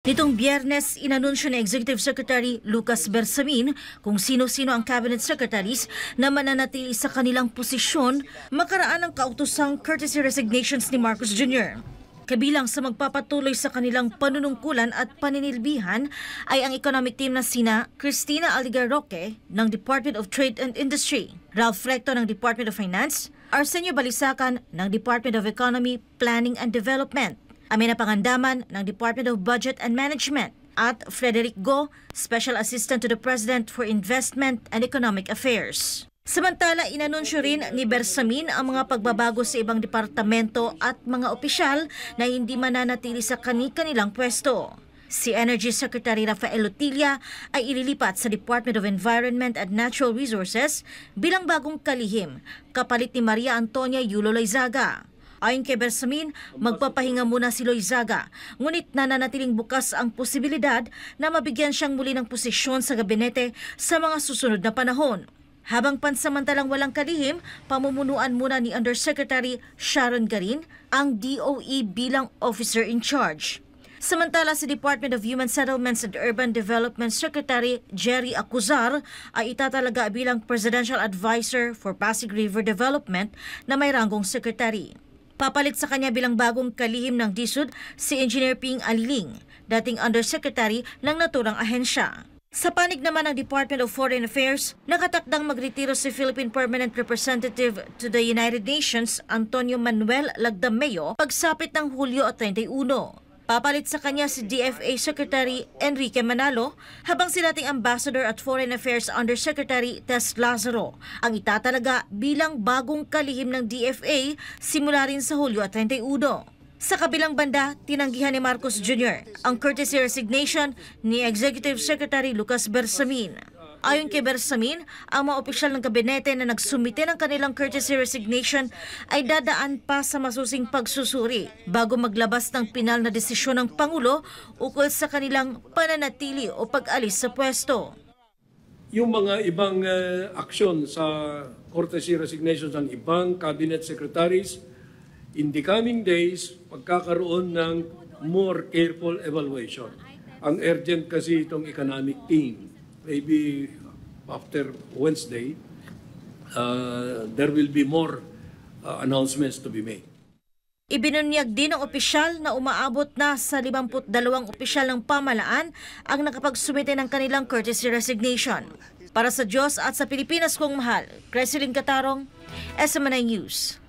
Nitong Biyernes, inanunsyo ni Executive Secretary Lucas Bersamin kung sino-sino ang cabinet secretaries na mananatili sa kanilang posisyon makaraan ng kautosang courtesy resignations ni Marcos Jr. Kabilang sa magpapatuloy sa kanilang panunungkulan at paninilbihan ay ang economic team na sina Cristina Aligar-Roque ng Department of Trade and Industry, Ralph Recto ng Department of Finance, Arsenio Balisacan ng Department of Economy, Planning and Development, Amina Pangandaman ng Department of Budget and Management at Frederick Go, Special Assistant to the President for Investment and Economic Affairs. Samantala, inanunsyo rin ni Bersamin ang mga pagbabago sa ibang departamento at mga opisyal na hindi mananatili sa kani-kanilang pwesto. Si Energy Secretary Rafael Lutilla ay ililipat sa Department of Environment and Natural Resources bilang bagong kalihim, kapalit ni Maria Antonia Yulo Loizaga. Ayon kay Bersamin, magpapahinga muna si Loizaga, ngunit nananatiling bukas ang posibilidad na mabigyan siyang muli ng posisyon sa gabinete sa mga susunod na panahon. Habang pansamantalang walang kalihim, pamumunuan muna ni Undersecretary Sharon Garin ang DOE bilang officer in charge. Samantala sa Department of Human Settlements and Urban Development Secretary Jerry Acuzar ay itatalaga bilang Presidential Advisor for Pasig River Development na may ranggong sekretary. Papalit sa kanya bilang bagong kalihim ng DSUD si Engineer Ping Aliling, dating Undersecretary ng naturang ahensya. Sa panig naman ng Department of Foreign Affairs, nakatakdang magretiro si Philippine Permanent Representative to the United Nations Antonio Manuel Lagdameo pagsapit ng Hulyo 31. Papalit sa kanya si DFA Secretary Enrique Manalo, habang si dating Ambassador at Foreign Affairs Undersecretary Tess Lazaro ang itatalaga bilang bagong kalihim ng DFA simula rin sa Hulyo 31. Sa kabilang banda, tinanggihan ni Marcos Jr. ang courtesy resignation ni Executive Secretary Lucas Bersamin. Ayon kay Bersamin, ang mga opisyal ng gabinete na nagsumite ng kanilang courtesy resignation ay dadaan pa sa masusing pagsusuri bago maglabas ng pinal na desisyon ng Pangulo ukol sa kanilang pananatili o pag-alis sa pwesto. Yung mga ibang aksyon sa courtesy resignations ng ibang cabinet secretaries, in the coming days, pagkakaroon ng more careful evaluation. Ang urgent kasi itong economic team. Maybe after Wednesday, there will be more announcements to be made. Ibinunyag din ng opisyal na umaabot na sa 52 opisyal ng pamahalaan ang nakapagsumite ng kanilang courtesy resignation. Para sa Diyos at sa Pilipinas kong mahal, Cresilyn Catarong, SMNI News.